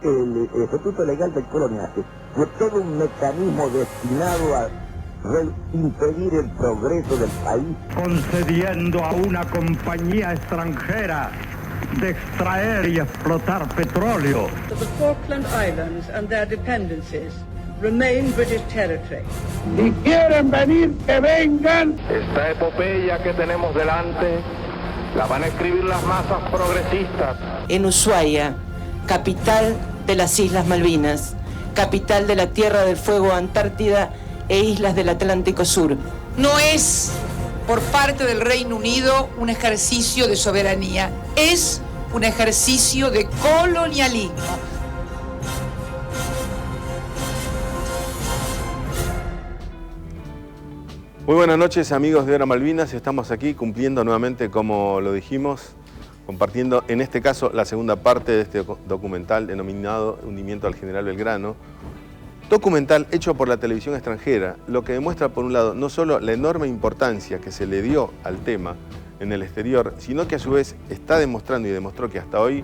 el Estatuto Legal del Coloniaje fue todo un mecanismo destinado a impedir el progreso del país, concediendo a una compañía extranjera de extraer y explotar petróleo. The Falkland Islands and their dependencies remain British territory. Si quieren venir, que vengan. Esta epopeya que tenemos delante la van a escribir las masas progresistas. En Ushuaia, capital de las Islas Malvinas, capital de la Tierra del Fuego, Antártida e islas del Atlántico Sur. No es por parte del Reino Unido un ejercicio de soberanía, es un ejercicio de colonialismo. Muy buenas noches, amigos de Hora Malvinas. Estamos aquí cumpliendo nuevamente, como lo dijimos, compartiendo en este caso la segunda parte de este documental denominado Hundimiento al General Belgrano. Documental hecho por la televisión extranjera, lo que demuestra por un lado no solo la enorme importancia que se le dio al tema en el exterior, sino que a su vez está demostrando y demostró que hasta hoy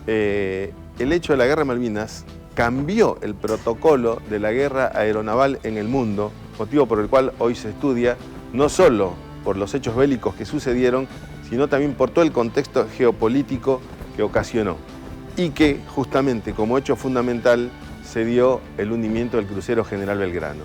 el hecho de la Guerra de Malvinas cambió el protocolo de la guerra aeronaval en el mundo, motivo por el cual hoy se estudia no solo por los hechos bélicos que sucedieron, sino también por todo el contexto geopolítico que ocasionó y que justamente como hecho fundamental se dio el hundimiento del crucero General Belgrano.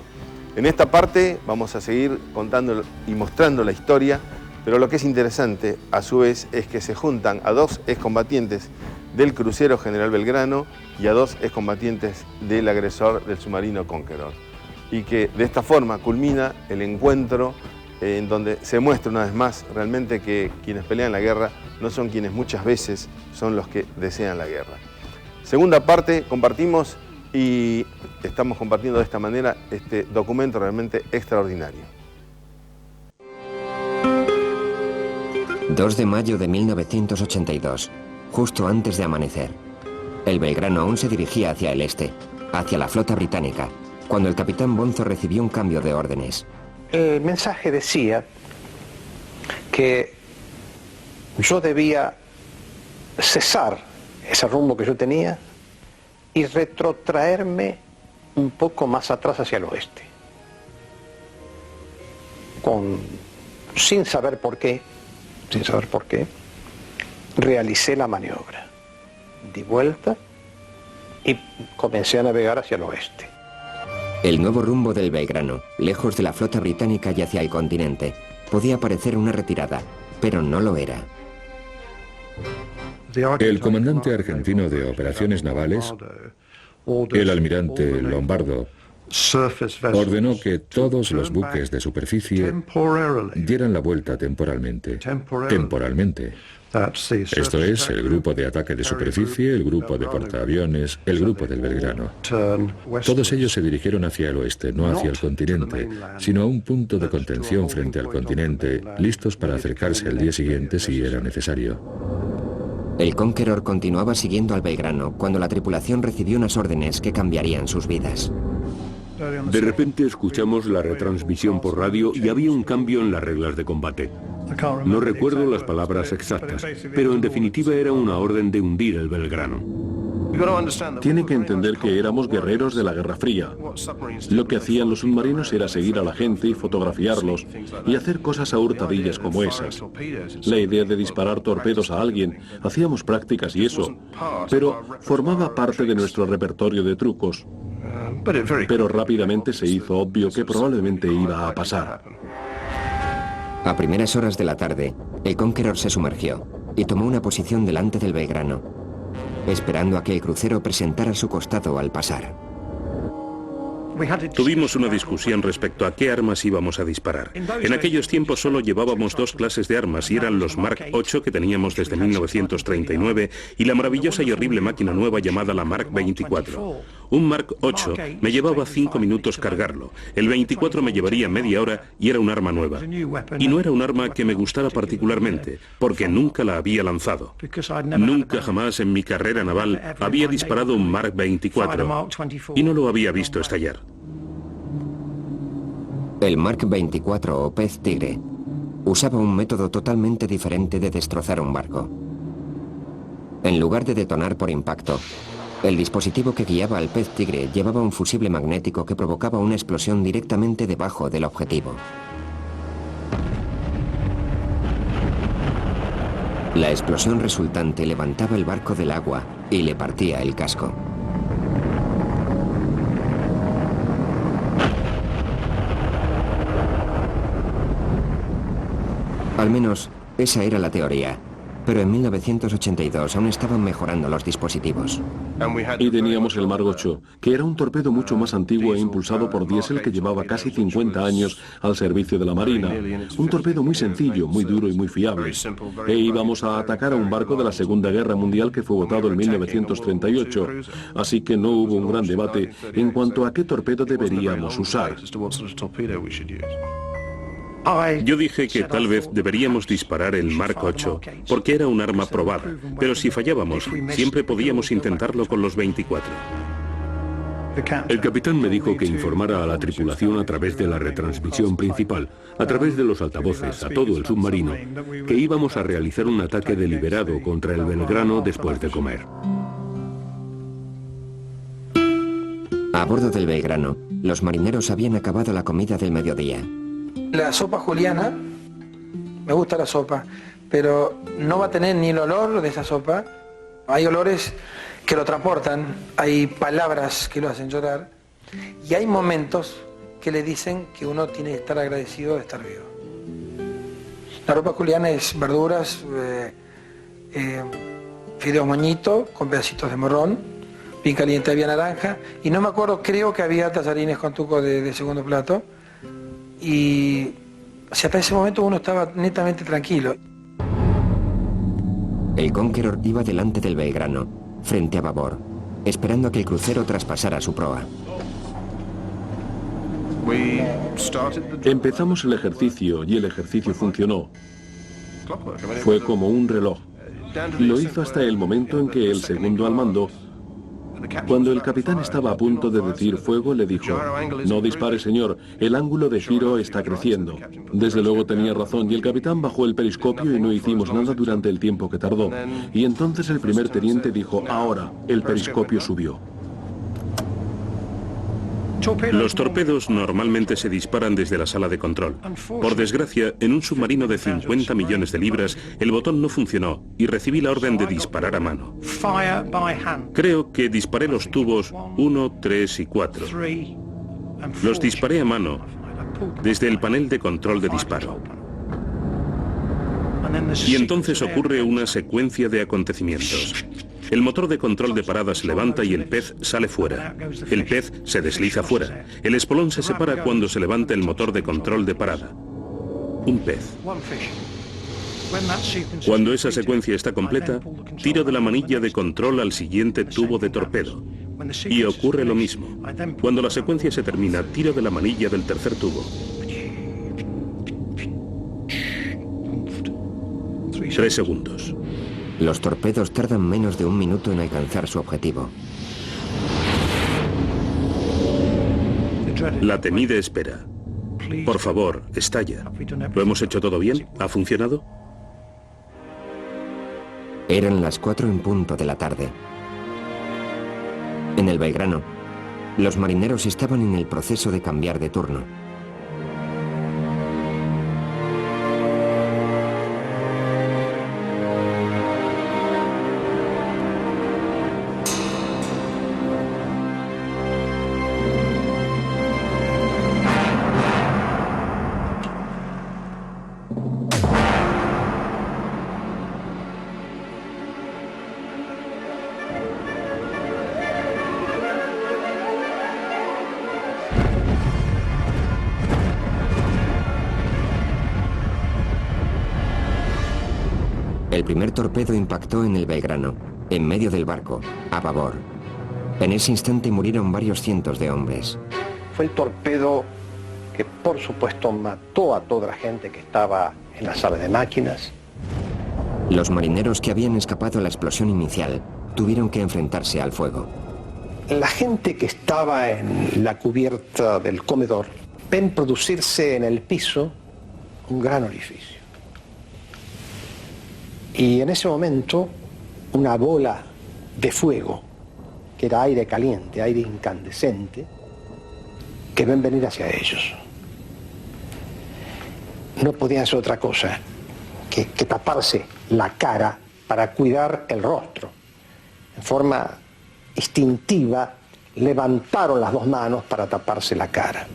En esta parte vamos a seguir contando y mostrando la historia, pero lo que es interesante a su vez es que se juntan a dos excombatientes del crucero General Belgrano y a dos excombatientes del agresor del submarino Conqueror. Y que de esta forma culmina el encuentro en donde se muestra una vez más realmente que quienes pelean la guerra no son quienes muchas veces son los que desean la guerra. Segunda parte, compartimos y estamos compartiendo de esta manera este documento realmente extraordinario. 2 de mayo de 1982, justo antes de amanecer. El Belgrano aún se dirigía hacia el este, hacia la flota británica, cuando el capitán Bonzo recibió un cambio de órdenes. El mensaje decía que yo debía cesar ese rumbo que yo tenía y retrotraerme un poco más atrás hacia el oeste. Sin saber por qué, realicé la maniobra. Di vuelta y comencé a navegar hacia el oeste. El nuevo rumbo del Belgrano, lejos de la flota británica y hacia el continente, podía parecer una retirada, pero no lo era. El comandante argentino de operaciones navales, el almirante Lombardo, ordenó que todos los buques de superficie dieran la vuelta temporalmente. Esto es, el grupo de ataque de superficie, el grupo de portaaviones, el grupo del Belgrano. Todos ellos se dirigieron hacia el oeste, no hacia el continente, sino a un punto de contención frente al continente, listos para acercarse al día siguiente si era necesario. El Conqueror continuaba siguiendo al Belgrano cuando la tripulación recibió unas órdenes que cambiarían sus vidas. De repente escuchamos la retransmisión por radio y había un cambio en las reglas de combate. No recuerdo las palabras exactas, pero en definitiva era una orden de hundir el Belgrano. Tiene que entender que éramos guerreros de la Guerra Fría. Lo que hacían los submarinos era seguir a la gente y fotografiarlos y hacer cosas a hurtadillas como esas. La idea de disparar torpedos a alguien, hacíamos prácticas y eso, pero formaba parte de nuestro repertorio de trucos. Pero rápidamente se hizo obvio que probablemente iba a pasar. A primeras horas de la tarde, el Conqueror se sumergió y tomó una posición delante del Belgrano, esperando a que el crucero presentara su costado al pasar. Tuvimos una discusión respecto a qué armas íbamos a disparar. En aquellos tiempos solo llevábamos dos clases de armas y eran los Mark 8 que teníamos desde 1939 y la maravillosa y horrible máquina nueva llamada la Mark 24. Un Mark 8 me llevaba 5 minutos cargarlo, el 24 me llevaría media hora y era un arma nueva. Y no era un arma que me gustara particularmente, porque nunca la había lanzado. Nunca jamás en mi carrera naval había disparado un Mark 24 y no lo había visto estallar. El Mark 24 o pez tigre usaba un método totalmente diferente de destrozar un barco. En lugar de detonar por impacto, El dispositivo que guiaba al pez tigre llevaba un fusible magnético que provocaba una explosión directamente debajo del objetivo. La explosión resultante levantaba el barco del agua y le partía el casco. Al menos, esa era la teoría. Pero en 1982 aún estaban mejorando los dispositivos. Y teníamos el Mark 8, que era un torpedo mucho más antiguo e impulsado por diésel que llevaba casi 50 años al servicio de la Marina. Un torpedo muy sencillo, muy duro y muy fiable. E íbamos a atacar a un barco de la Segunda Guerra Mundial que fue botado en 1938. Así que no hubo un gran debate en cuanto a qué torpedo deberíamos usar. Yo dije que tal vez deberíamos disparar el Mark 8, porque era un arma probada, pero si fallábamos, siempre podíamos intentarlo con los 24. El capitán me dijo que informara a la tripulación a través de la retransmisión principal, a través de los altavoces, a todo el submarino, que íbamos a realizar un ataque deliberado contra el Belgrano después de comer. A bordo del Belgrano, los marineros habían acabado la comida del mediodía. La sopa juliana, me gusta la sopa, pero no va a tener ni el olor de esa sopa. Hay olores que lo transportan, hay palabras que lo hacen llorar y hay momentos que le dicen que uno tiene que estar agradecido de estar vivo. La sopa juliana es verduras, fideos moñito con pedacitos de morrón, bien caliente había naranja y no me acuerdo, creo que había tallarines con tuco de segundo plato. Y hasta ese momento uno estaba netamente tranquilo. El Conqueror iba delante del Belgrano, frente a babor, esperando a que el crucero traspasara su proa. Empezamos el ejercicio y el ejercicio funcionó. Fue como un reloj. Lo hizo hasta el momento en que el segundo al mando, cuando el capitán estaba a punto de decir fuego, le dijo: no dispare, señor, el ángulo de giro está creciendo. Desde luego tenía razón y el capitán bajó el periscopio y no hicimos nada durante el tiempo que tardó. Y entonces el primer teniente dijo: ahora, el periscopio subió. Los torpedos normalmente se disparan desde la sala de control. Por desgracia, en un submarino de 50 millones de libras, el botón no funcionó y recibí la orden de disparar a mano. Creo que disparé los tubos 1, 3 y 4. Los disparé a mano desde el panel de control de disparo. Y entonces ocurre una secuencia de acontecimientos. El motor de control de parada se levanta y el pez sale fuera. El pez se desliza fuera. El espolón se separa cuando se levanta el motor de control de parada. Un pez. Cuando esa secuencia está completa, tiro de la manilla de control al siguiente tubo de torpedo. Y ocurre lo mismo. Cuando la secuencia se termina, tiro de la manilla del tercer tubo. 3 segundos. Los torpedos tardan menos de 1 minuto en alcanzar su objetivo. La temida espera. Por favor, estalla. ¿Lo hemos hecho todo bien? ¿Ha funcionado? Eran las 4 en punto de la tarde. En el Belgrano, los marineros estaban en el proceso de cambiar de turno. El primer torpedo impactó en el Belgrano, en medio del barco, a babor. En ese instante murieron varios cientos de hombres. Fue el torpedo que, por supuesto, mató a toda la gente que estaba en la sala de máquinas. Los marineros que habían escapado a la explosión inicial tuvieron que enfrentarse al fuego. La gente que estaba en la cubierta del comedor ven producirse en el piso un gran orificio. Y en ese momento una bola de fuego que era aire caliente, aire incandescente, que ven venir hacia ellos. No podían hacer otra cosa que taparse la cara para cuidar el rostro. En forma instintiva levantaron las dos manos para taparse la cara.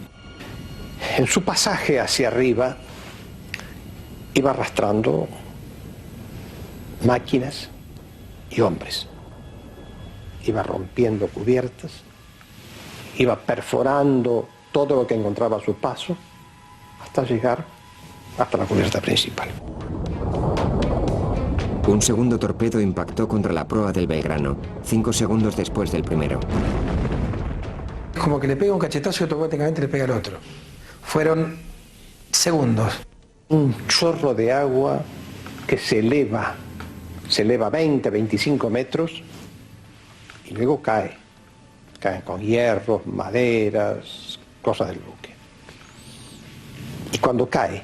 En su pasaje hacia arriba iba arrastrando máquinas y hombres. Iba rompiendo cubiertas, iba perforando todo lo que encontraba a su paso hasta llegar hasta la cubierta principal. Un segundo torpedo impactó contra la proa del Belgrano, 5 segundos después del primero. Como que le pega un cachetazo y automáticamente le pega al otro. Fueron segundos. Un chorro de agua que se eleva 20, 25 metros y luego cae. Caen con hierros, maderas, cosas del buque. Y cuando cae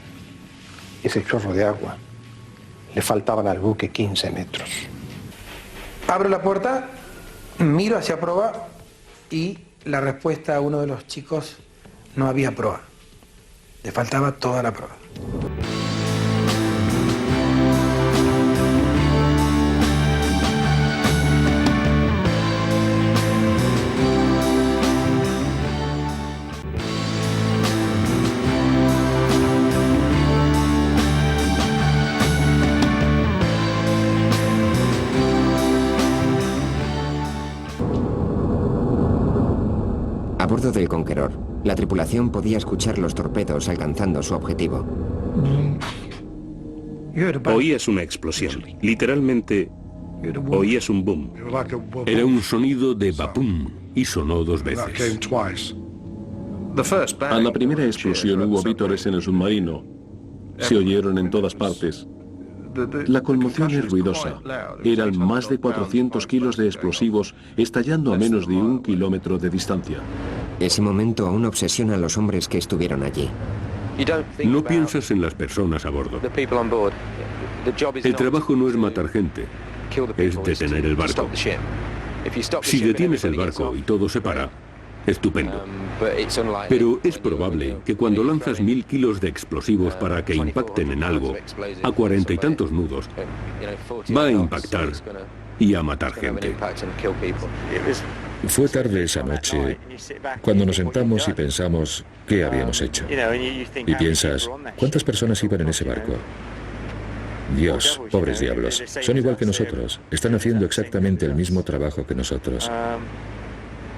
ese chorro de agua, le faltaban al buque 15 metros. Abro la puerta, miro hacia proa y la respuesta a uno de los chicos: no había proa. Le faltaba toda la proa. A bordo del Conqueror, la tripulación podía escuchar los torpedos alcanzando su objetivo. Oías una explosión. Literalmente, oías un boom. Era un sonido de vapum y sonó 2 veces. A la primera explosión hubo vítores en el submarino. Se oyeron en todas partes. La conmoción es ruidosa. Eran más de 400 kilos de explosivos estallando a menos de 1 kilómetro de distancia. Ese momento aún obsesiona a los hombres que estuvieron allí. No piensas en las personas a bordo. El trabajo no es matar gente, es detener el barco. Si detienes el barco y todo se para, estupendo. Pero es probable que cuando lanzas 1000 kilos de explosivos para que impacten en algo, a 40 y tantos nudos, va a impactar y a matar gente. Fue tarde esa noche cuando nos sentamos y pensamos qué habíamos hecho. Y piensas, ¿cuántas personas iban en ese barco? Dios, pobres diablos, son igual que nosotros, están haciendo exactamente el mismo trabajo que nosotros.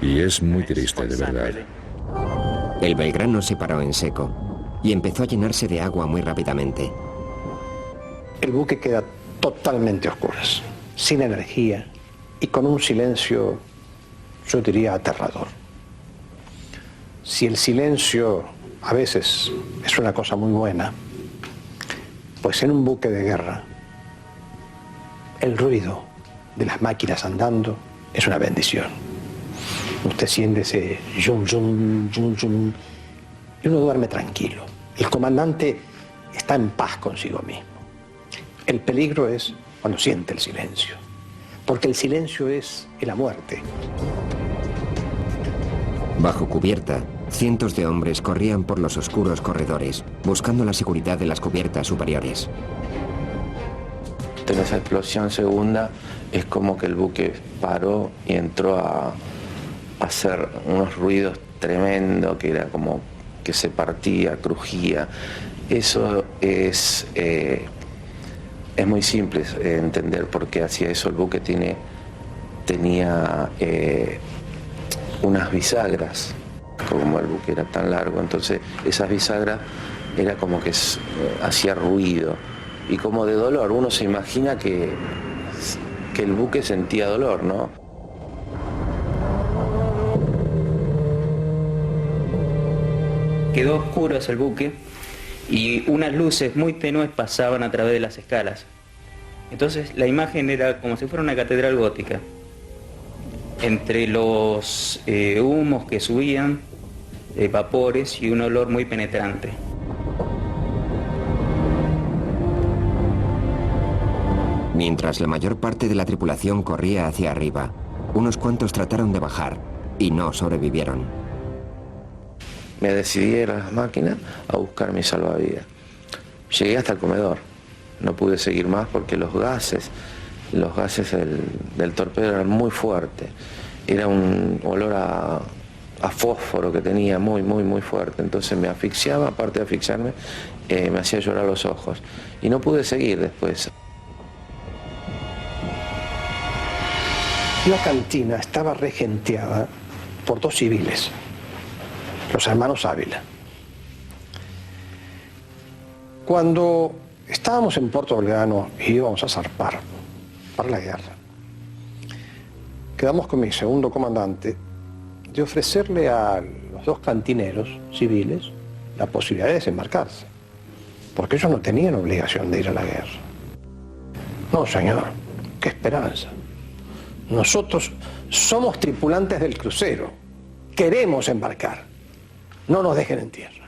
Y es muy triste, de verdad. El Belgrano se paró en seco y empezó a llenarse de agua muy rápidamente. El buque queda totalmente a oscuras, sin energía y con un silencio, yo diría, aterrador. Si el silencio a veces es una cosa muy buena, pues en un buque de guerra el ruido de las máquinas andando es una bendición. Usted siente ese yum, yum, yum, yum, y uno duerme tranquilo. El comandante está en paz consigo mismo. El peligro es cuando siente el silencio, porque el silencio es la muerte. Bajo cubierta, cientos de hombres corrían por los oscuros corredores, buscando la seguridad de las cubiertas superiores. En esa explosión segunda es como que el buque paró y entró a hacer unos ruidos tremendos, que era como que se partía, crujía. Eso es muy simple entender por qué hacía eso. El buque tenía unas bisagras, como el buque era tan largo, entonces esas bisagras era como que hacía ruido y como de dolor. Uno se imagina que el buque sentía dolor, ¿no? Quedó oscuro el buque y unas luces muy tenues pasaban a través de las escalas. Entonces la imagen era como si fuera una catedral gótica. Entre los humos que subían, vapores y un olor muy penetrante. Mientras la mayor parte de la tripulación corría hacia arriba, Unos cuantos trataron de bajar y no sobrevivieron. Me decidí a ir a las máquinas a buscar mi salvavidas. Llegué hasta el comedor. No pude seguir más porque los gases del torpedo eran muy fuertes. Era un olor a fósforo que tenía muy fuerte. Entonces me asfixiaba, aparte de asfixiarme, me hacía llorar los ojos. Y no pude seguir después. La cantina estaba regenteada por 2 civiles, los hermanos Ávila. Cuando estábamos en Puerto Belgrano y íbamos a zarpar para la guerra, quedamos con mi segundo comandante de ofrecerle a los 2 cantineros civiles la posibilidad de desembarcarse, porque ellos no tenían obligación de ir a la guerra. No, señor, qué esperanza. Nosotros somos tripulantes del crucero, queremos embarcar, no nos dejen en tierra.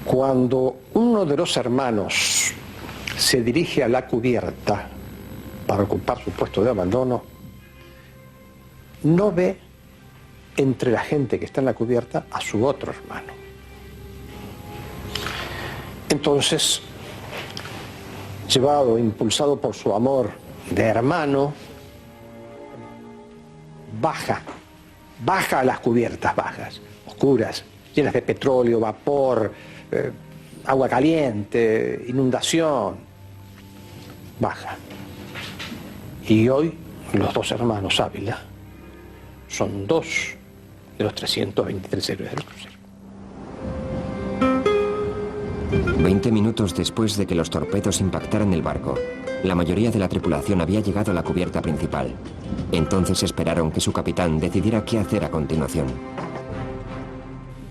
Cuando uno de los hermanos se dirige a la cubierta para ocupar su puesto de abandono, no ve entre la gente que está en la cubierta a su otro hermano. Entonces, llevado, impulsado por su amor de hermano, baja a las cubiertas bajas, oscuras, llenas de petróleo, vapor, agua caliente, inundación. Baja. Y hoy los 2 hermanos Ávila son 2 de los 323 héroes del crucero. 20 minutos después de que los torpedos impactaran el barco, la mayoría de la tripulación había llegado a la cubierta principal. Entonces esperaron que su capitán decidiera qué hacer a continuación.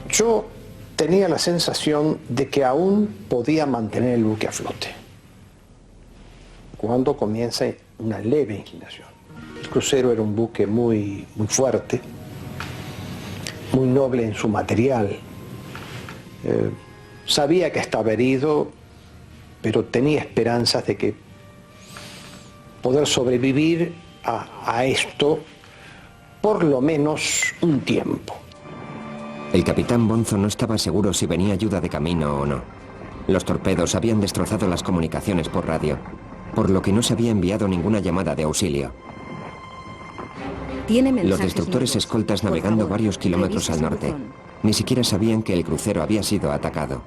Yo tenía la sensación de que aún podía mantener el buque a flote cuando comienza una leve inclinación. El crucero era un buque muy fuerte, muy noble en su material. Sabía que estaba herido, pero tenía esperanzas de que poder sobrevivir a esto por lo menos un tiempo. El capitán Bonzo no estaba seguro si venía ayuda de camino o no. Los torpedos habían destrozado las comunicaciones por radio, por lo que no se había enviado ninguna llamada de auxilio. Los destructores escoltas navegando varios kilómetros al norte. Ni siquiera sabían que el crucero había sido atacado.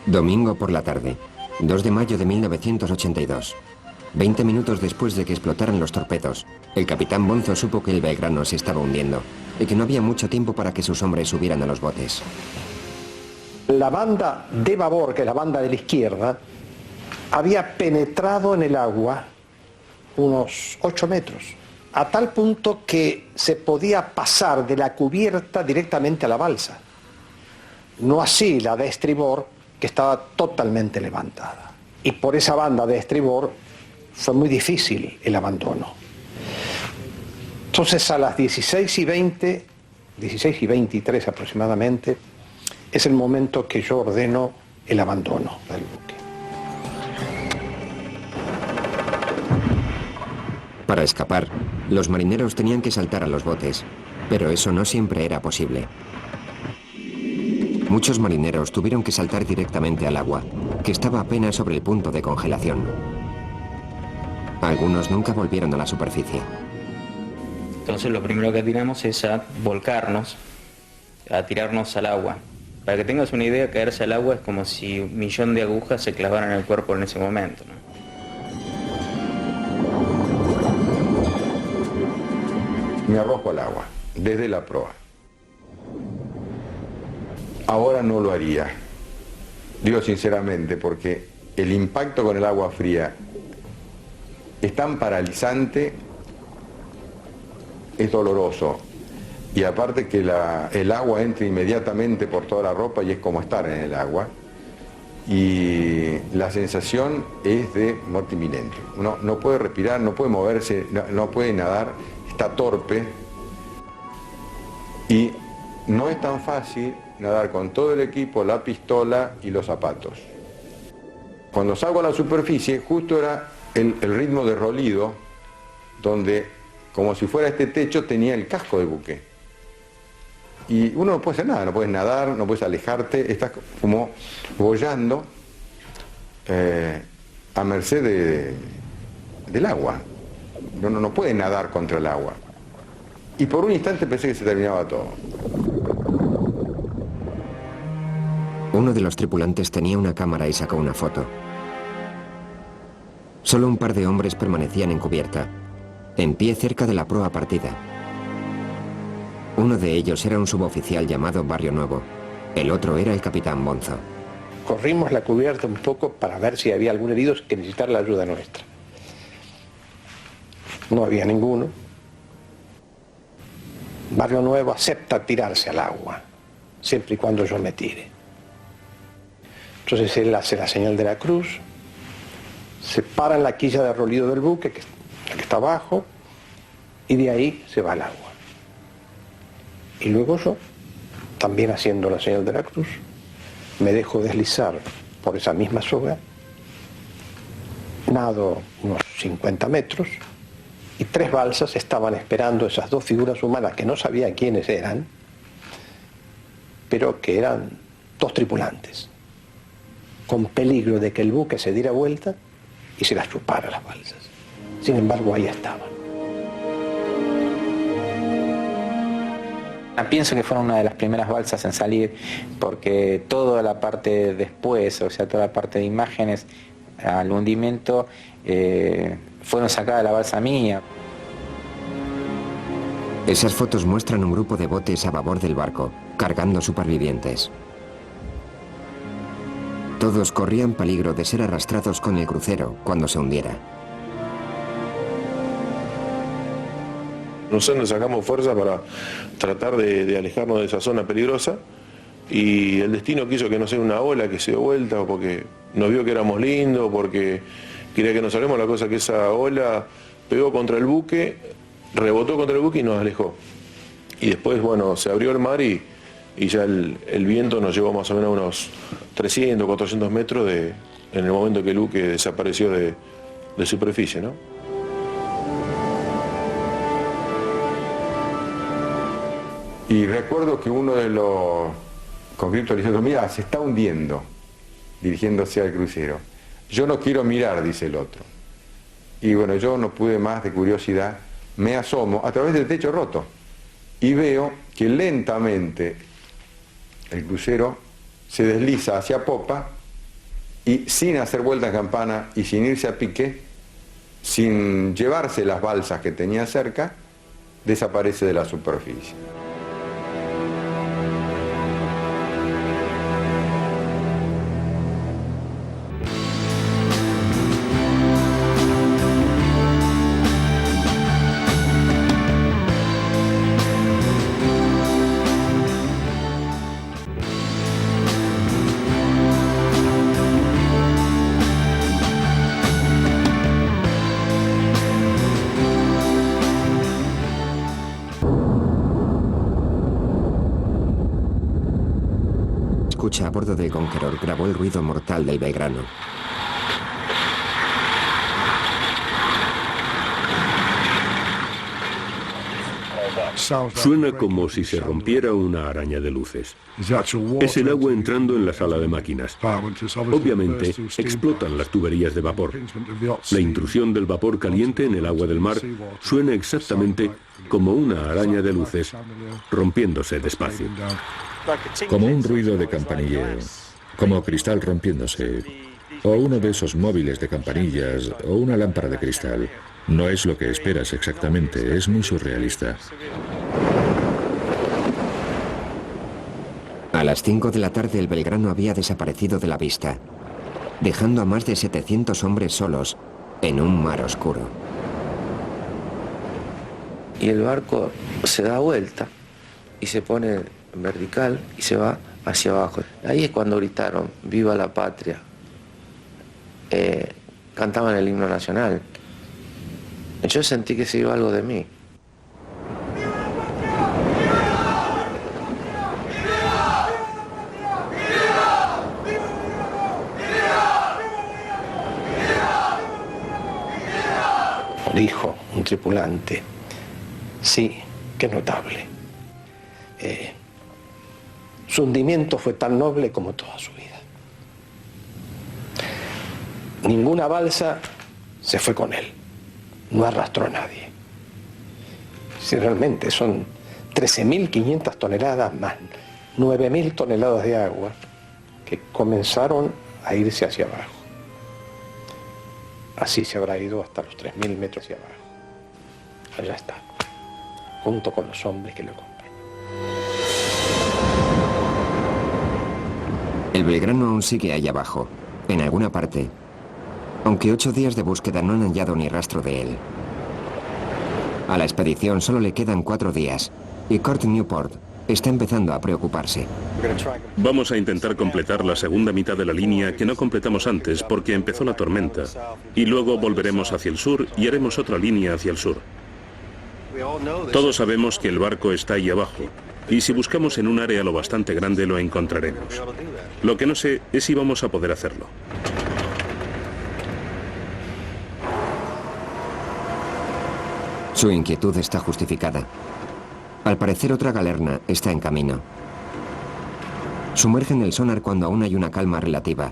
Domingo por la tarde, 2 de mayo de 1982. 20 minutos después de que explotaran los torpedos, el capitán Bonzo supo que el Belgrano se estaba hundiendo y que no había mucho tiempo para que sus hombres subieran a los botes. La banda de babor, que es la banda de la izquierda, había penetrado en el agua unos 8 metros, a tal punto que se podía pasar de la cubierta directamente a la balsa. No así la de estribor, que estaba totalmente levantada. Y por esa banda de estribor fue muy difícil el abandono. Entonces a las 16:20, 16:23 aproximadamente, es el momento que yo ordeno el abandono del buque. Para escapar, los marineros tenían que saltar a los botes, pero eso no siempre era posible. Muchos marineros tuvieron que saltar directamente al agua, que estaba apenas sobre el punto de congelación. Algunos nunca volvieron a la superficie. Entonces lo primero que tiramos es a volcarnos, a tirarnos al agua. Para que tengas una idea, caerse al agua es como si 1.000.000 de agujas se clavaran en el cuerpo en ese momento, ¿no? Me arrojo al agua, desde la proa. Ahora no lo haría, digo sinceramente, porque el impacto con el agua fría es tan paralizante, es doloroso, y aparte que el agua entra inmediatamente por toda la ropa y es como estar en el agua, y la sensación es de muerte inminente. Uno no puede respirar, no puede moverse, no puede nadar, está torpe, y no es tan fácil nadar con todo el equipo, la pistola y los zapatos. Cuando salgo a la superficie, justo era el ritmo de rolido, donde, como si fuera este techo, tenía el casco del buque. Y uno no puede hacer nada, no puedes nadar, no puedes alejarte, estás como boyando a merced del agua. No puedes nadar contra el agua. Y por un instante pensé que se terminaba todo. Uno de los tripulantes tenía una cámara y sacó una foto. Solo un par de hombres permanecían en cubierta, en pie cerca de la proa partida. Uno de ellos era un suboficial llamado Barrio Nuevo. El otro era el capitán Bonzo. Corrimos la cubierta un poco para ver si había algún herido que necesitara la ayuda nuestra. No había ninguno. Barrio Nuevo acepta tirarse al agua, siempre y cuando yo me tire. Entonces él hace la señal de la cruz, se para en la quilla de rolido del buque, que está abajo, y de ahí se va al agua. Y luego yo, también haciendo la señal de la cruz, me dejo deslizar por esa misma soga, nado unos 50 metros, y 3 balsas estaban esperando esas 2 figuras humanas que no sabía quiénes eran, pero que eran 2 tripulantes, con peligro de que el buque se diera vuelta y se las chupara las balsas. Sin embargo, ahí estaban. Pienso que fueron una de las primeras balsas en salir, porque toda la parte después, o sea, toda la parte de imágenes al hundimiento, fueron sacadas de la balsa mía. Esas fotos muestran un grupo de botes a babor del barco, cargando supervivientes. Todos corrían peligro de ser arrastrados con el crucero cuando se hundiera. Nosotros sacamos fuerza para tratar de alejarnos de esa zona peligrosa, y el destino quiso que no sea una ola que se dio vuelta, o porque nos vio que éramos lindos, porque quería que nos salgamos. La cosa que esa ola pegó contra el buque, rebotó contra el buque y nos alejó. Y después, bueno, se abrió el mar y ya el viento nos llevó más o menos a unos 300, 400 metros en el momento que el buque desapareció de superficie, ¿no? Y recuerdo que uno de los conscriptos le dijo: mira, se está hundiendo, dirigiéndose al crucero. Yo no quiero mirar, dice el otro. Y bueno, yo no pude más de curiosidad, me asomo a través del techo roto y veo que lentamente el crucero se desliza hacia popa y, sin hacer vuelta en campana y sin irse a pique, sin llevarse las balsas que tenía cerca, desaparece de la superficie. A bordo del Conqueror grabó el ruido mortal del Belgrano. Suena como si se rompiera una araña de luces. Es el agua entrando en la sala de máquinas. Obviamente, explotan las tuberías de vapor. La intrusión del vapor caliente en el agua del mar suena exactamente como una araña de luces rompiéndose despacio. Como un ruido de campanilleo, como cristal rompiéndose, o uno de esos móviles de campanillas, o una lámpara de cristal. No es lo que esperas exactamente, es muy surrealista. A las 5 de la tarde el Belgrano había desaparecido de la vista, dejando a más de 700 hombres solos en un mar oscuro. Y el barco se da vuelta y se pone vertical y se va hacia abajo. Ahí es cuando gritaron "Viva la patria". Cantaban el himno nacional. Yo sentí que se iba algo de mí. dijo un tripulante, sí, qué notable. Su hundimiento fue tan noble como toda su vida. Ninguna balsa se fue con él, no arrastró a nadie. Si realmente son 13.500 toneladas más 9.000 toneladas de agua que comenzaron a irse hacia abajo. Así se habrá ido hasta los 3.000 metros hacia abajo. Allá está, junto con los hombres que lo acompañan. El Belgrano aún sigue allá abajo, en alguna parte, aunque 8 días de búsqueda no han hallado ni rastro de él. A la expedición solo le quedan 4 días, y Kurt Newport está empezando a preocuparse. Vamos a intentar completar la segunda mitad de la línea que no completamos antes porque empezó la tormenta, y luego volveremos hacia el sur y haremos otra línea hacia el sur. Todos sabemos que el barco está ahí abajo, y si buscamos en un área lo bastante grande lo encontraremos. Lo que no sé es si vamos a poder hacerlo. Su inquietud está justificada. Al parecer otra galerna está en camino. Sumergen el sonar cuando aún hay una calma relativa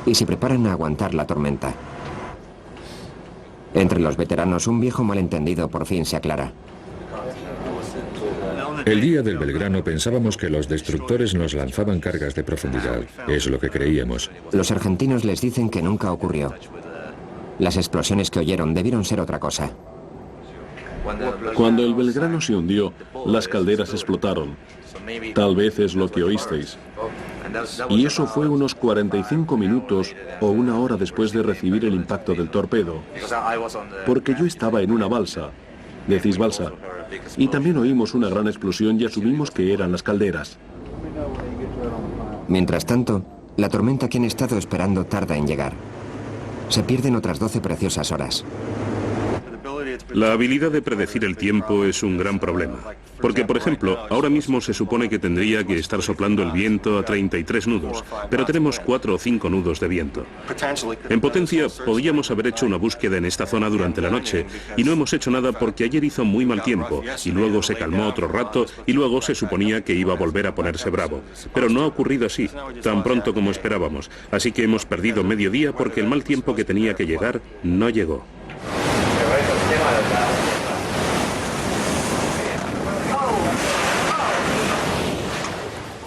y se preparan a aguantar la tormenta. Entre los veteranos un viejo malentendido por fin se aclara. El día del Belgrano pensábamos que los destructores nos lanzaban cargas de profundidad. Es lo que creíamos. Los argentinos les dicen que nunca ocurrió. Las explosiones que oyeron debieron ser otra cosa. Cuando el Belgrano se hundió, las calderas explotaron. Tal vez es lo que oísteis. Y eso fue unos 45 minutos o 1 hora después de recibir el impacto del torpedo. Porque yo estaba en una balsa. Decís balsa. Y también oímos una gran explosión y asumimos que eran las calderas. Mientras tanto, la tormenta que han estado esperando tarda en llegar. Se pierden otras 12 preciosas horas. La habilidad de predecir el tiempo es un gran problema. Porque, por ejemplo, ahora mismo se supone que tendría que estar soplando el viento a 33 nudos, pero tenemos 4 o 5 nudos de viento. En potencia, podríamos haber hecho una búsqueda en esta zona durante la noche, y no hemos hecho nada porque ayer hizo muy mal tiempo, y luego se calmó otro rato, y luego se suponía que iba a volver a ponerse bravo. Pero no ha ocurrido así, tan pronto como esperábamos, así que hemos perdido medio día porque el mal tiempo que tenía que llegar no llegó.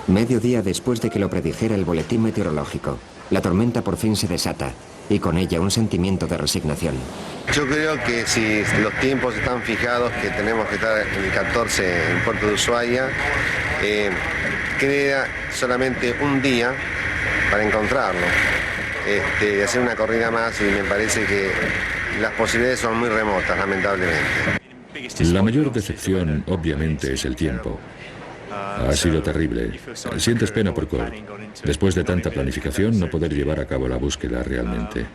Medio día después de que lo predijera el boletín meteorológico, la tormenta por fin se desata y con ella un sentimiento de resignación. Yo creo que si los tiempos están fijados, que tenemos que estar el 14 en Puerto de Ushuaia, queda solamente un día para encontrarlo, hacer una corrida más, y me parece que las posibilidades son muy remotas, lamentablemente. La mayor decepción, obviamente, es el tiempo. Ha sido terrible. Sientes pena por Kurt. Después de tanta planificación, no poder llevar a cabo la búsqueda realmente.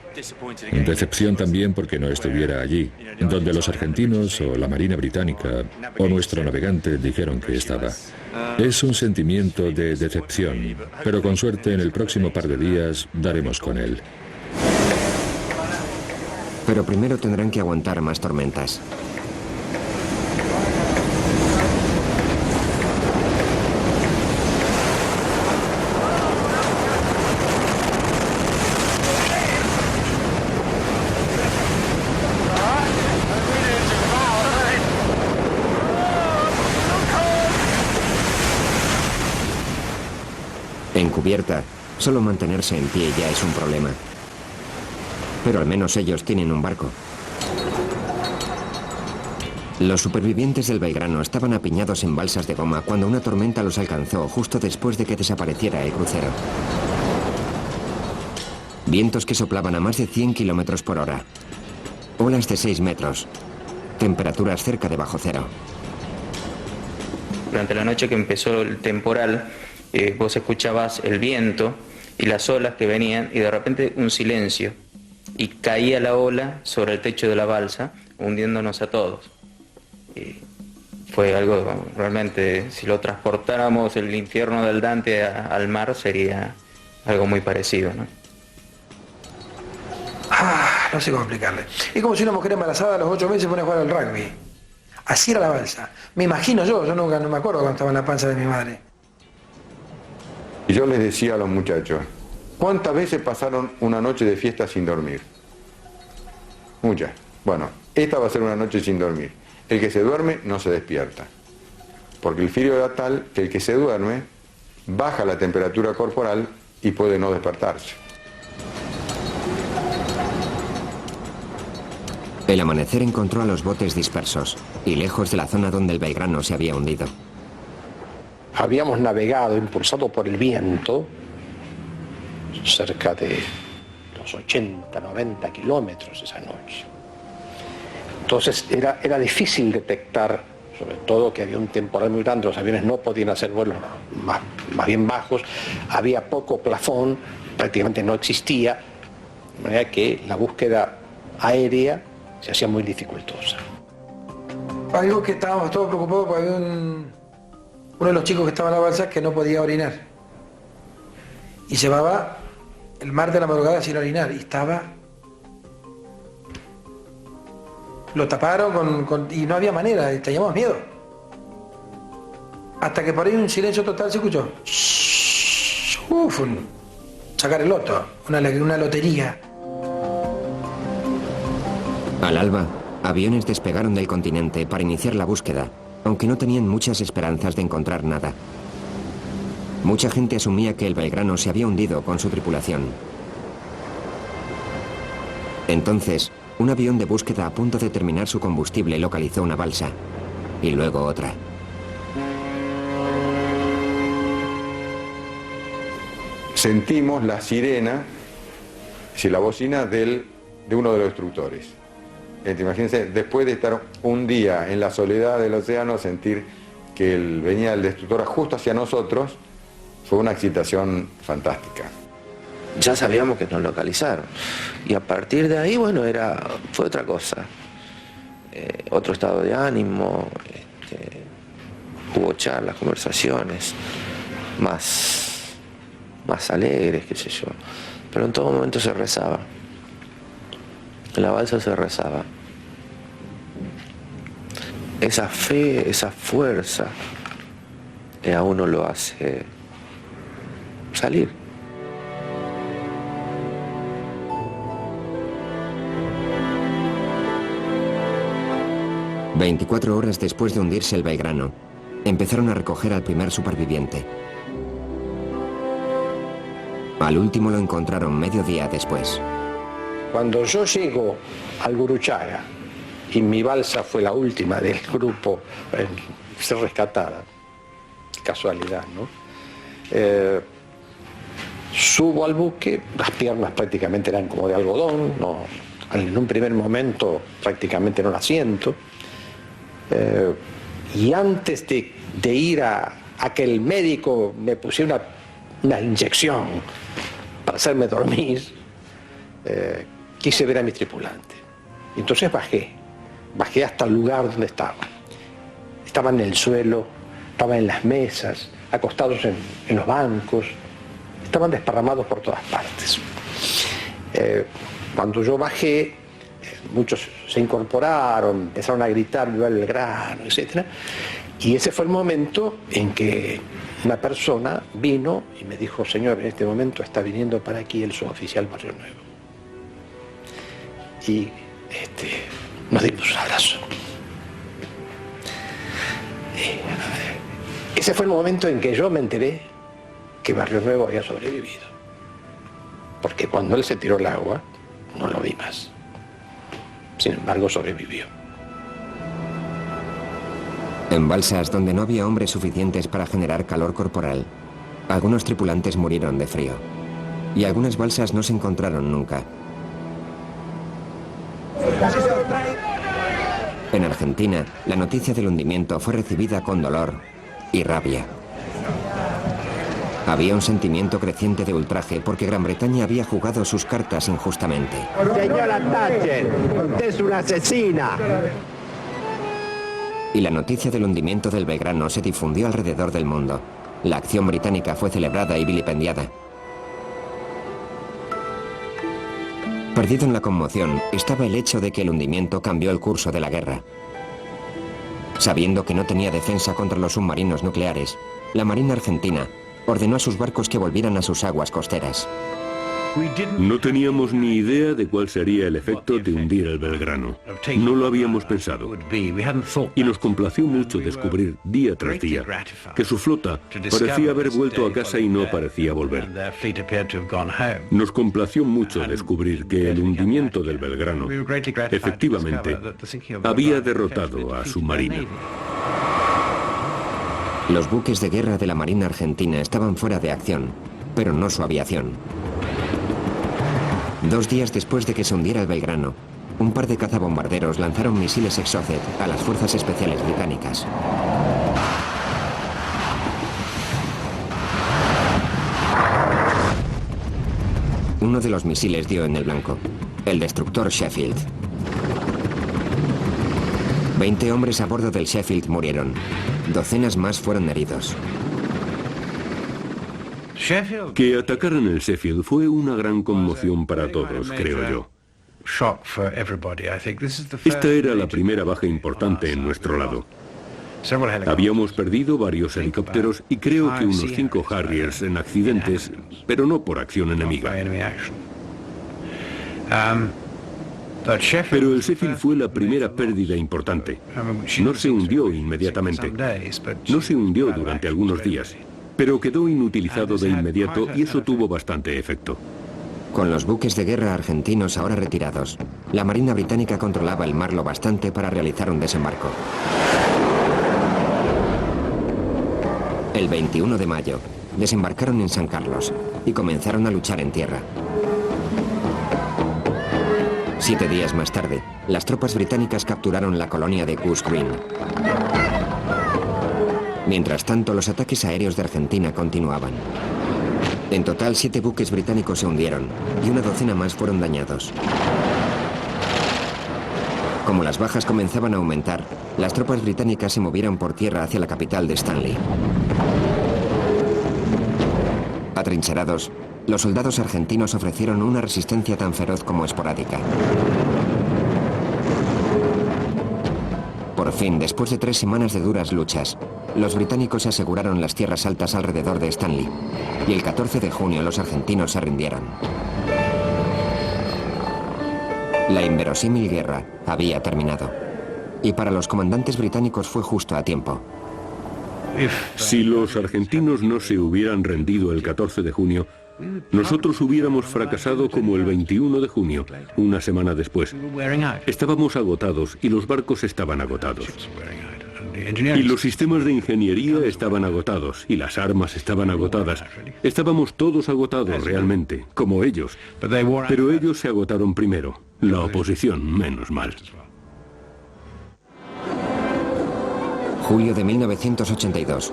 Decepción también porque no estuviera allí, donde los argentinos o la Marina Británica o nuestro navegante dijeron que estaba. Es un sentimiento de decepción, pero con suerte en el próximo par de días daremos con él. Pero primero tendrán que aguantar más tormentas. En cubierta, solo mantenerse en pie ya es un problema. Pero al menos ellos tienen un barco. Los supervivientes del Belgrano estaban apiñados en balsas de goma cuando una tormenta los alcanzó justo después de que desapareciera el crucero. Vientos que soplaban a más de 100 kilómetros por hora. Olas de 6 metros. Temperaturas cerca de bajo cero. Durante la noche que empezó el temporal, vos escuchabas el viento y las olas que venían y de repente un silencio. Y caía la ola sobre el techo de la balsa, hundiéndonos a todos. Y fue algo realmente, si lo transportáramos el infierno del Dante al mar, sería algo muy parecido, ¿no? no sé cómo explicarle. Es como si una mujer embarazada a los 8 meses pone a jugar al rugby. Así era la balsa. Me imagino yo nunca, no me acuerdo cuando estaba en la panza de mi madre. Y yo les decía a los muchachos, ¿cuántas veces pasaron una noche de fiesta sin dormir? Muchas. Bueno, esta va a ser una noche sin dormir. El que se duerme no se despierta. Porque el frío era tal que el que se duerme baja la temperatura corporal y puede no despertarse. El amanecer encontró a los botes dispersos y lejos de la zona donde el Belgrano se había hundido. Habíamos navegado, impulsado por el viento, cerca de los 80, 90 kilómetros esa noche. Entonces era difícil detectar, sobre todo que había un temporal muy grande, los aviones no podían hacer vuelos más bien bajos, había poco plafón, prácticamente no existía, de manera que la búsqueda aérea se hacía muy dificultosa. Algo que estábamos todos preocupados porque había uno de los chicos que estaba en la balsa que no podía orinar. Y llevaba el martes de la madrugada sin orinar y estaba... Lo taparon y no había manera, y teníamos miedo. Hasta que por ahí un silencio total se escuchó. Sacar el loto, una lotería. Al alba, aviones despegaron del continente para iniciar la búsqueda, aunque no tenían muchas esperanzas de encontrar nada. Mucha gente asumía que el Belgrano se había hundido con su tripulación. Entonces, un avión de búsqueda a punto de terminar su combustible localizó una balsa, y luego otra. Sentimos la sirena, la bocina de uno de los destructores. Imagínense, después de estar un día en la soledad del océano, sentir que venía el destructor justo hacia nosotros, fue una excitación fantástica. Ya sabíamos que nos localizaron. Y a partir de ahí, bueno, fue otra cosa. Otro estado de ánimo, hubo charlas, conversaciones, más alegres, qué sé yo. Pero en todo momento se rezaba. En la balsa se rezaba. Esa fe, esa fuerza, a uno lo hace salir. ...24 horas después de hundirse el Belgrano... empezaron a recoger al primer superviviente. Al último lo encontraron mediodía después. Cuando yo llego al Guruchaga y mi balsa fue la última del grupo en ser rescatada, casualidad, ¿no? Subo al buque, las piernas prácticamente eran como de algodón, en un primer momento prácticamente no las siento, y antes de ir a que el médico me pusiera una inyección para hacerme dormir, quise ver a mi tripulante. Y entonces bajé hasta el lugar donde estaba. Estaban en el suelo, estaban en las mesas, acostados en los bancos, estaban desparramados por todas partes. Cuando yo bajé, muchos se incorporaron, empezaron a gritar "Viva el Belgrano", etc. Y ese fue el momento en que una persona vino y me dijo: "Señor, en este momento está viniendo para aquí el suboficial Barrio Nuevo". Y nos dimos un abrazo. Ese fue el momento en que yo me enteré que Barrio Nuevo había sobrevivido. Porque cuando él se tiró al agua, no lo vi más. Sin embargo, sobrevivió. En balsas donde no había hombres suficientes para generar calor corporal, algunos tripulantes murieron de frío. Y algunas balsas no se encontraron nunca. En Argentina, la noticia del hundimiento fue recibida con dolor y rabia. Había un sentimiento creciente de ultraje porque Gran Bretaña había jugado sus cartas injustamente. Señora Thatcher, usted es una asesina. Y la noticia del hundimiento del Belgrano se difundió alrededor del mundo. La acción británica fue celebrada y vilipendiada. Perdido en la conmoción estaba el hecho de que el hundimiento cambió el curso de la guerra. Sabiendo que no tenía defensa contra los submarinos nucleares, la Marina Argentina ordenó a sus barcos que volvieran a sus aguas costeras. No teníamos ni idea de cuál sería el efecto de hundir el Belgrano. No lo habíamos pensado. Y nos complació mucho descubrir día tras día que su flota parecía haber vuelto a casa y no parecía volver. Nos complació mucho descubrir que el hundimiento del Belgrano efectivamente había derrotado a su marina. Los buques de guerra de la Marina Argentina estaban fuera de acción, pero no su aviación. 2 días después de que se hundiera el Belgrano, un par de cazabombarderos lanzaron misiles Exocet a las fuerzas especiales británicas. Uno de los misiles dio en el blanco, el destructor Sheffield. 20 hombres a bordo del Sheffield murieron. Docenas más fueron heridos. Que atacaran el Sheffield fue una gran conmoción para todos, creo yo. Esta era la primera baja importante en nuestro lado. Habíamos perdido varios helicópteros y creo que unos 5 Harriers en accidentes, pero no por acción enemiga. Pero el Sheffield fue la primera pérdida importante. No se hundió inmediatamente. No se hundió durante algunos días, pero quedó inutilizado de inmediato y eso tuvo bastante efecto. Con los buques de guerra argentinos ahora retirados, la Marina británica controlaba el mar lo bastante para realizar un desembarco. El 21 de mayo, desembarcaron en San Carlos y comenzaron a luchar en tierra. 7 días más tarde, las tropas británicas capturaron la colonia de Goose Green. Mientras tanto, los ataques aéreos de Argentina continuaban. En total, 7 buques británicos se hundieron y una docena más fueron dañados. Como las bajas comenzaban a aumentar, las tropas británicas se movieron por tierra hacia la capital de Stanley. Atrincherados, los soldados argentinos ofrecieron una resistencia tan feroz como esporádica. Por fin, después de 3 semanas de duras luchas, los británicos aseguraron las tierras altas alrededor de Stanley, y el 14 de junio los argentinos se rindieron. La inverosímil guerra había terminado, y para los comandantes británicos fue justo a tiempo. Si los argentinos no se hubieran rendido el 14 de junio, nosotros hubiéramos fracasado como el 21 de junio, una semana después. Estábamos agotados y los barcos estaban agotados. Y los sistemas de ingeniería estaban agotados y las armas estaban agotadas. Estábamos todos agotados realmente, como ellos. Pero ellos se agotaron primero. La oposición, menos mal. Julio de 1982.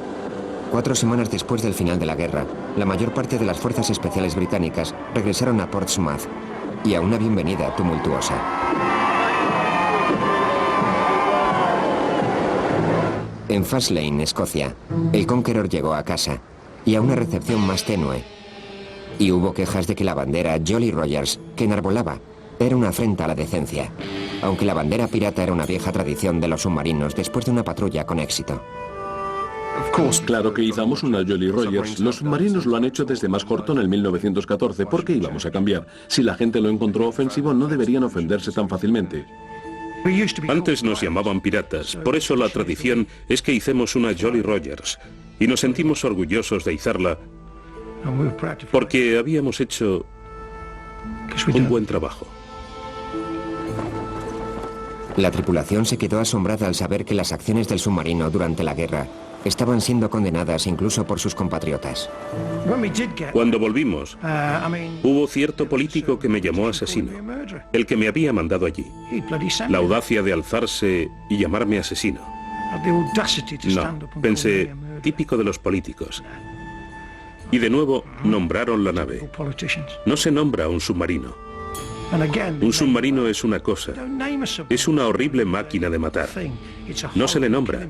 4 semanas después del final de la guerra, la mayor parte de las fuerzas especiales británicas regresaron a Portsmouth y a una bienvenida tumultuosa. En Faslane, Escocia, el Conqueror llegó a casa y a una recepción más tenue. Y hubo quejas de que la bandera Jolly Rogers, que enarbolaba, era una afrenta a la decencia, aunque la bandera pirata era una vieja tradición de los submarinos después de una patrulla con éxito. Claro que izamos una Jolly Rogers. Los submarinos lo han hecho desde más corto en el 1914. ¿Por qué íbamos a cambiar? Si la gente lo encontró ofensivo, no deberían ofenderse tan fácilmente. Antes nos llamaban piratas, por eso la tradición es que hicemos una Jolly Rogers y nos sentimos orgullosos de izarla porque habíamos hecho un buen trabajo. La tripulación se quedó asombrada al saber que las acciones del submarino durante la guerra estaban siendo condenadas incluso por sus compatriotas. Cuando volvimos, hubo cierto político que me llamó asesino, el que me había mandado allí. La audacia de alzarse y llamarme asesino. No, pensé, típico de los políticos. Y de nuevo nombraron la nave. No se nombra un submarino. Un submarino es una cosa, es una horrible máquina de matar. No se le nombra.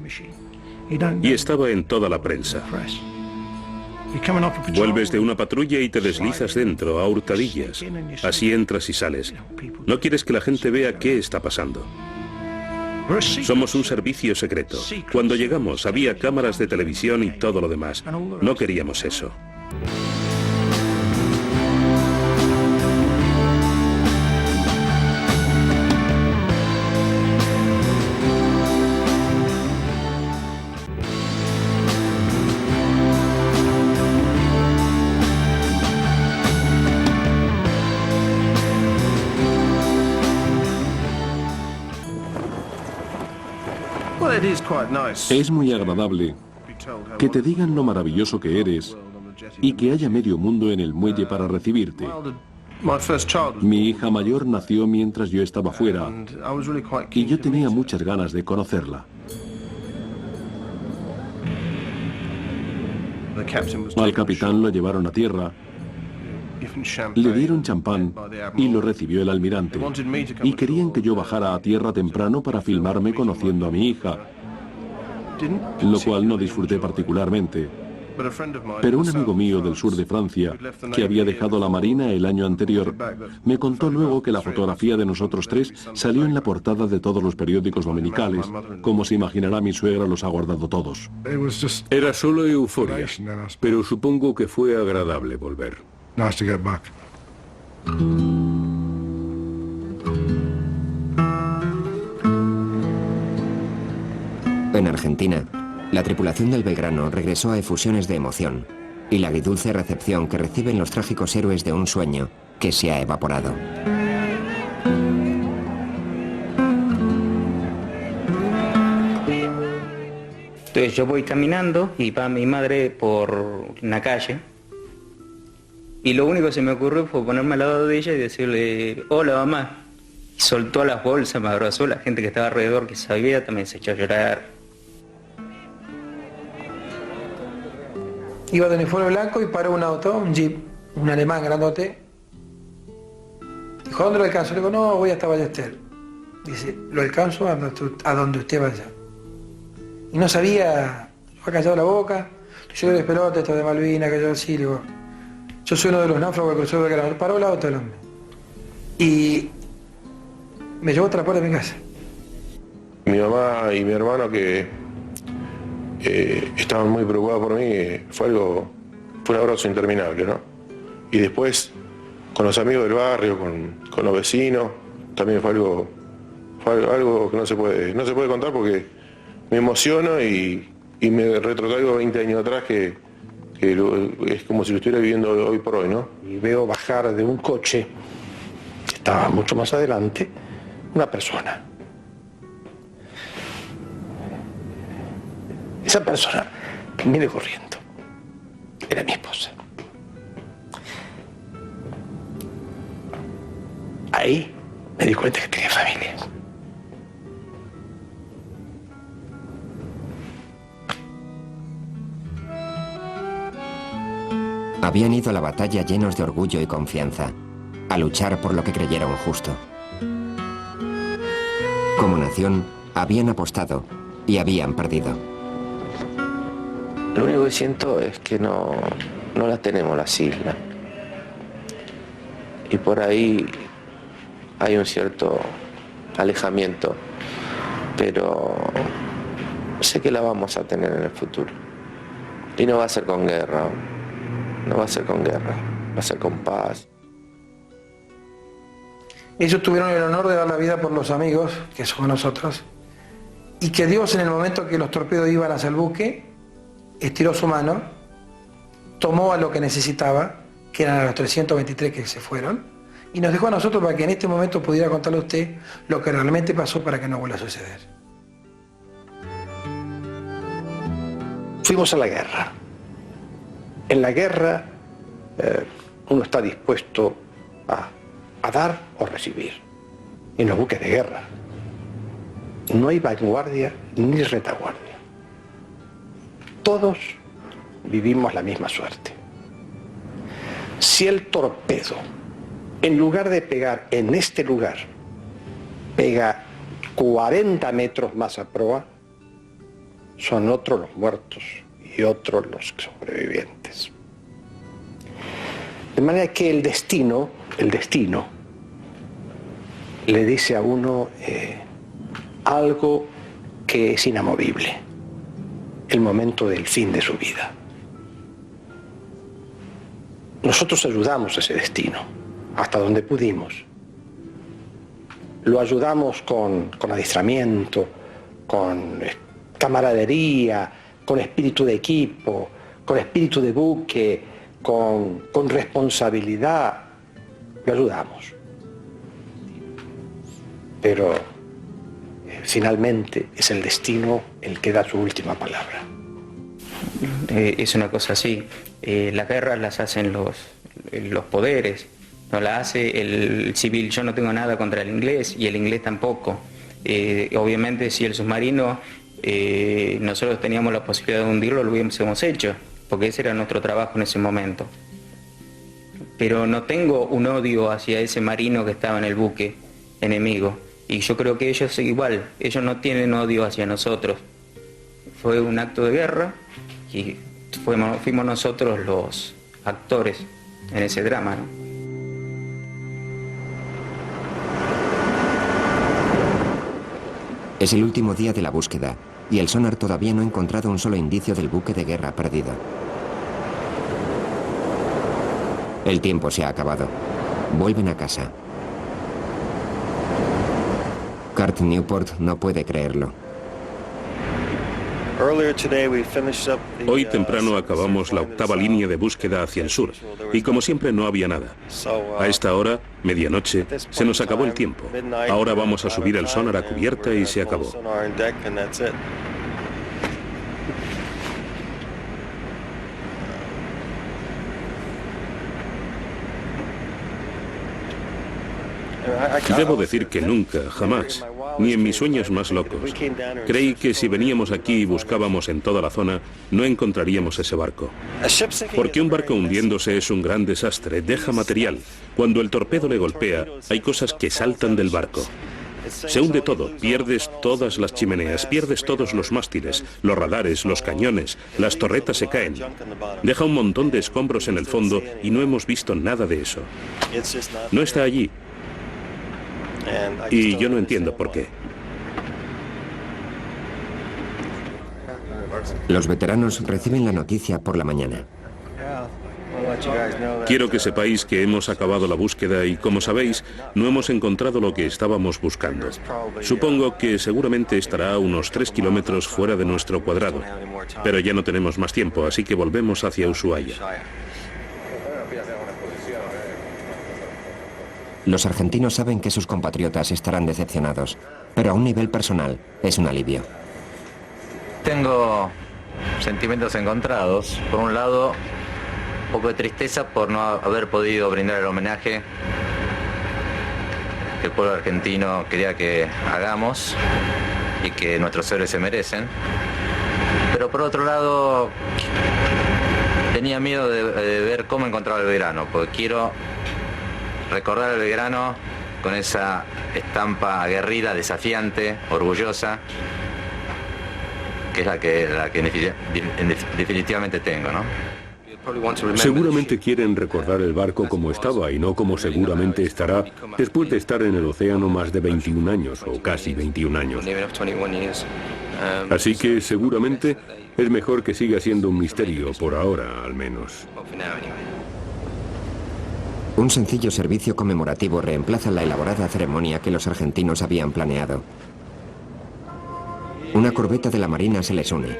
Y estaba en toda la prensa. Vuelves de una patrulla y te deslizas dentro, a hurtadillas. Así entras y sales. No quieres que la gente vea qué está pasando. Somos un servicio secreto. Cuando llegamos había cámaras de televisión y todo lo demás. No queríamos eso. Es muy agradable que te digan lo maravilloso que eres y que haya medio mundo en el muelle para recibirte. Mi hija mayor nació mientras yo estaba fuera y yo tenía muchas ganas de conocerla. Al capitán lo llevaron a tierra, le dieron champán y lo recibió el almirante. Y querían que yo bajara a tierra temprano para filmarme conociendo a mi hija, lo cual no disfruté particularmente. Pero un amigo mío del sur de Francia, que había dejado la marina el año anterior, me contó luego que la fotografía de nosotros tres salió en la portada de todos los periódicos dominicales. Como se imaginará, mi suegra los ha guardado todos. Era solo euforia, pero supongo que fue agradable volver. En Argentina, la tripulación del Belgrano regresó a efusiones de emoción y la agridulce recepción que reciben los trágicos héroes de un sueño que se ha evaporado. Entonces yo voy caminando y va mi madre por una calle y lo único que se me ocurrió fue ponerme al lado de ella y decirle, hola mamá. Y soltó las bolsas, me abrazó, la gente que estaba alrededor que sabía también se echó a llorar. Iba de uniforme blanco y paró un auto, un jeep, un alemán grandote. Dijo, ¿a dónde lo alcanzo? Le digo, no, voy hasta Ballester. Dice, lo alcanzo a donde usted vaya. Y no sabía, ha callado la boca. Yo les pelota, esto de Malvinas, que yo así, le digo, yo soy uno de los náufragos del crucero del Belgrano. Paró el auto el hombre. Y me llevó hasta la puerta de mi casa. Mi mamá y mi hermano que estaban muy preocupados por mí, fue un abrazo interminable, ¿no? Y después, con los amigos del barrio, con los vecinos, también fue algo que no se puede contar porque me emociono y me retrotraigo 20 años atrás que es como si lo estuviera viviendo hoy por hoy, ¿no? Y veo bajar de un coche, que estaba mucho más adelante, una persona. Esa persona viene corriendo. Era mi esposa. Ahí me di cuenta que tenía familia. Habían ido a la batalla llenos de orgullo y confianza, a luchar por lo que creyeron justo. Como nación, habían apostado y habían perdido. Lo único que siento es que no las tenemos las islas. Y por ahí hay un cierto alejamiento, pero sé que la vamos a tener en el futuro. Y no va a ser con guerra, no va a ser con guerra, va a ser con paz. Ellos tuvieron el honor de dar la vida por los amigos, que somos nosotros, y que Dios en el momento que los torpedos iban hacia el buque, estiró su mano, tomó a lo que necesitaba, que eran a los 323 que se fueron, y nos dejó a nosotros para que en este momento pudiera contarle a usted lo que realmente pasó para que no vuelva a suceder. Fuimos a la guerra. En la guerra uno está dispuesto a dar o recibir. En los buques de guerra no hay vanguardia ni retaguardia. Todos vivimos la misma suerte. Si el torpedo, en lugar de pegar en este lugar, pega 40 metros más a proa, son otros los muertos y otros los sobrevivientes. De manera que el destino le dice a uno algo que es inamovible, el momento del fin de su vida. Nosotros ayudamos a ese destino, hasta donde pudimos. Lo ayudamos con adiestramiento, con camaradería, con espíritu de equipo, con espíritu de buque, con responsabilidad. Lo ayudamos. Pero finalmente es el destino el que da su última palabra. Es una cosa así. Las guerras las hacen los poderes, no la hace el civil. Yo no tengo nada contra el inglés y el inglés tampoco. Obviamente si el submarino nosotros teníamos la posibilidad de hundirlo, lo hubiésemos hecho, porque ese era nuestro trabajo en ese momento. Pero no tengo un odio hacia ese marino que estaba en el buque enemigo. Y yo creo que ellos igual, ellos no tienen odio hacia nosotros. Fue un acto de guerra y fuimos nosotros los actores en ese drama, ¿no? Es el último día de la búsqueda y el sonar todavía no ha encontrado un solo indicio del buque de guerra perdido. El tiempo se ha acabado. Vuelven a casa. Kurt Newport no puede creerlo. Hoy temprano acabamos la 8ª línea de búsqueda hacia el sur y como siempre no había nada. A esta hora, medianoche, se nos acabó el tiempo. Ahora vamos a subir el sonar a cubierta y se acabó. Debo decir que nunca, jamás, ni en mis sueños más locos, creí que si veníamos aquí y buscábamos en toda la zona, no encontraríamos ese barco. Porque un barco hundiéndose es un gran desastre, deja material. Cuando el torpedo le golpea, hay cosas que saltan del barco. Se hunde todo, pierdes todas las chimeneas, pierdes todos los mástiles, los radares, los cañones, las torretas se caen. Deja un montón de escombros en el fondo y no hemos visto nada de eso. No está allí. Y yo no entiendo por qué. Los veteranos reciben la noticia por la mañana. Quiero que sepáis que hemos acabado la búsqueda y, como sabéis, no hemos encontrado lo que estábamos buscando. Supongo que seguramente estará a unos 3 kilómetros fuera de nuestro cuadrado. Pero ya no tenemos más tiempo, así que volvemos hacia Ushuaia. Los argentinos saben que sus compatriotas estarán decepcionados, pero a un nivel personal es un alivio. Tengo sentimientos encontrados. Por un lado, un poco de tristeza por no haber podido brindar el homenaje que el pueblo argentino quería que hagamos y que nuestros héroes se merecen. Pero por otro lado, tenía miedo de ver cómo encontrar el Belgrano, porque quiero recordar al Belgrano con esa estampa aguerrida, desafiante, orgullosa, que es la que definitivamente tengo, ¿no? Seguramente quieren recordar el barco como estaba y no como seguramente estará después de estar en el océano más de 21 años o casi 21 años. Así que seguramente es mejor que siga siendo un misterio, por ahora al menos. Un sencillo servicio conmemorativo reemplaza la elaborada ceremonia que los argentinos habían planeado. Una corbeta de la Marina se les une.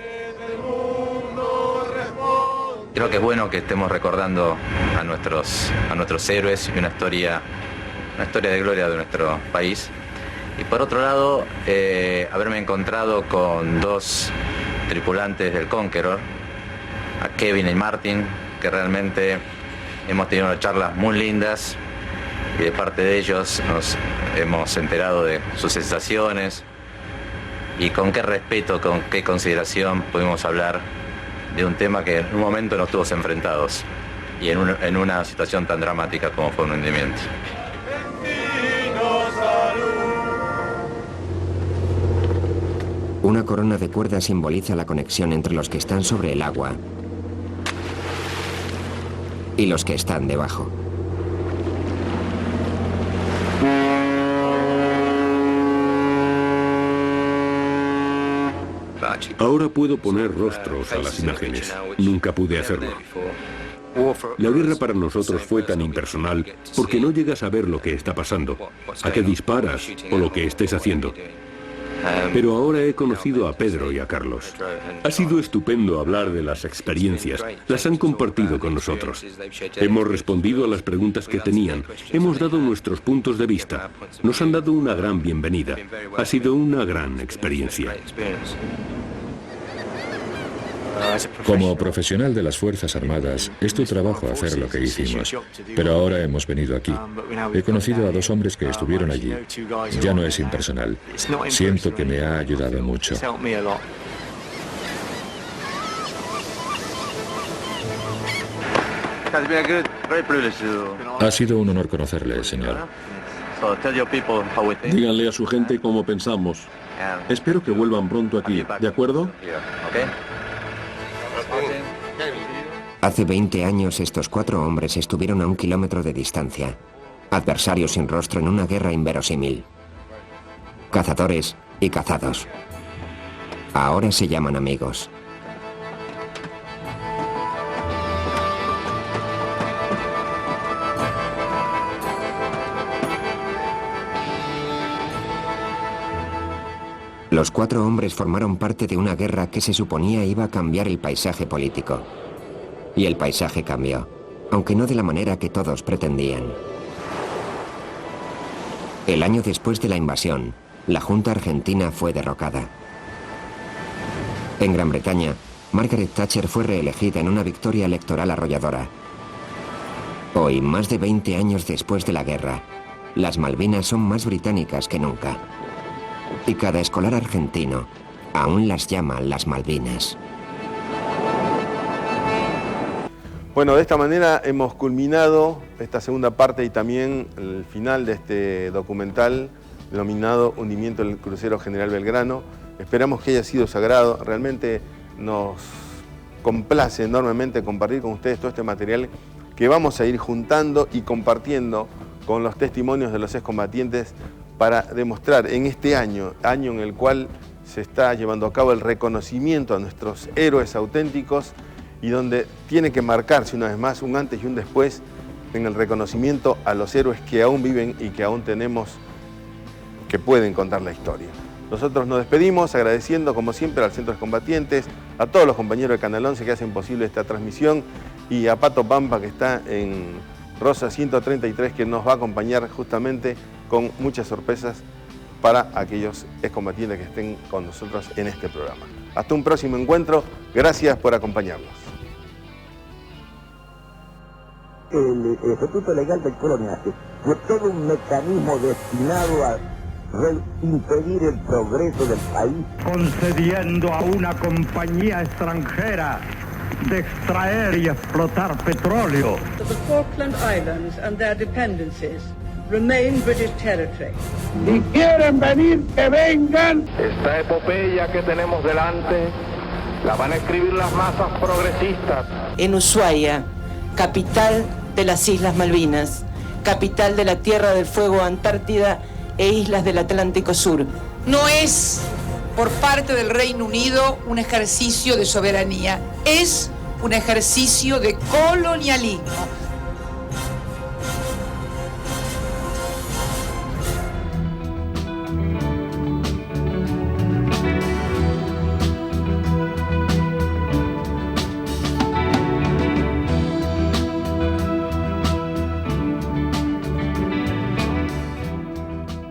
Creo que es bueno que estemos recordando a nuestros héroes y una historia de gloria de nuestro país. Y por otro lado, haberme encontrado con 2 tripulantes del Conqueror, a Kevin y Martin, que realmente hemos tenido charlas muy lindas y de parte de ellos nos hemos enterado de sus sensaciones y con qué respeto, con qué consideración pudimos hablar de un tema que en un momento nos tuvo enfrentados y en una situación tan dramática como fue un hundimiento. Una corona de cuerda simboliza la conexión entre los que están sobre el agua y los que están debajo. Ahora puedo poner rostros a las imágenes. Nunca pude hacerlo. La guerra para nosotros fue tan impersonal porque no llegas a ver lo que está pasando, a qué disparas o lo que estés haciendo. Pero ahora he conocido a Pedro y a Carlos. Ha sido estupendo hablar de las experiencias. Las han compartido con nosotros. Hemos respondido a las preguntas que tenían. Hemos dado nuestros puntos de vista. Nos han dado una gran bienvenida. Ha sido una gran experiencia. Como profesional de las Fuerzas Armadas, es tu trabajo hacer lo que hicimos. Pero ahora hemos venido aquí. He conocido a 2 hombres que estuvieron allí. Ya no es impersonal. Siento que me ha ayudado mucho. Ha sido un honor conocerle, señor. Díganle a su gente cómo pensamos. Espero que vuelvan pronto aquí, ¿de acuerdo? Hace 20 años estos 4 hombres estuvieron a 1 kilómetro de distancia, adversarios sin rostro en una guerra inverosímil. Cazadores y cazados. Ahora se llaman amigos. Los 4 hombres formaron parte de una guerra que se suponía iba a cambiar el paisaje político. Y el paisaje cambió, aunque no de la manera que todos pretendían. El año después de la invasión, la Junta Argentina fue derrocada. En Gran Bretaña, Margaret Thatcher fue reelegida en una victoria electoral arrolladora. Hoy, más de 20 años después de la guerra, las Malvinas son más británicas que nunca. Y cada escolar argentino aún las llama las Malvinas. Bueno, de esta manera hemos culminado esta segunda parte y también el final de este documental denominado Hundimiento del crucero General Belgrano. Esperamos que haya sido sagrado. Realmente nos complace enormemente compartir con ustedes todo este material que vamos a ir juntando y compartiendo con los testimonios de los excombatientes para demostrar en este año en el cual se está llevando a cabo el reconocimiento a nuestros héroes auténticos y donde tiene que marcarse una vez más un antes y un después en el reconocimiento a los héroes que aún viven y que aún tenemos, que pueden contar la historia. Nosotros nos despedimos agradeciendo como siempre al Centro de Combatientes, a todos los compañeros de Canal 11 que hacen posible esta transmisión y a Pato Pampa que está en Rosa 133 que nos va a acompañar justamente con muchas sorpresas para aquellos excombatientes que estén con nosotros en este programa. Hasta un próximo encuentro, gracias por acompañarnos. El Estatuto Legal del Coloniaje fue todo un mecanismo destinado a impedir el progreso del país, concediendo a una compañía extranjera de extraer y explotar petróleo. The Falkland Islands and their dependencies remain British territory. Si quieren venir, que vengan. Esta epopeya que tenemos delante la van a escribir las masas progresistas. En Ushuaia, capital de las Islas Malvinas, capital de la Tierra del Fuego, Antártida e islas del Atlántico Sur. No es por parte del Reino Unido un ejercicio de soberanía, es un ejercicio de colonialismo.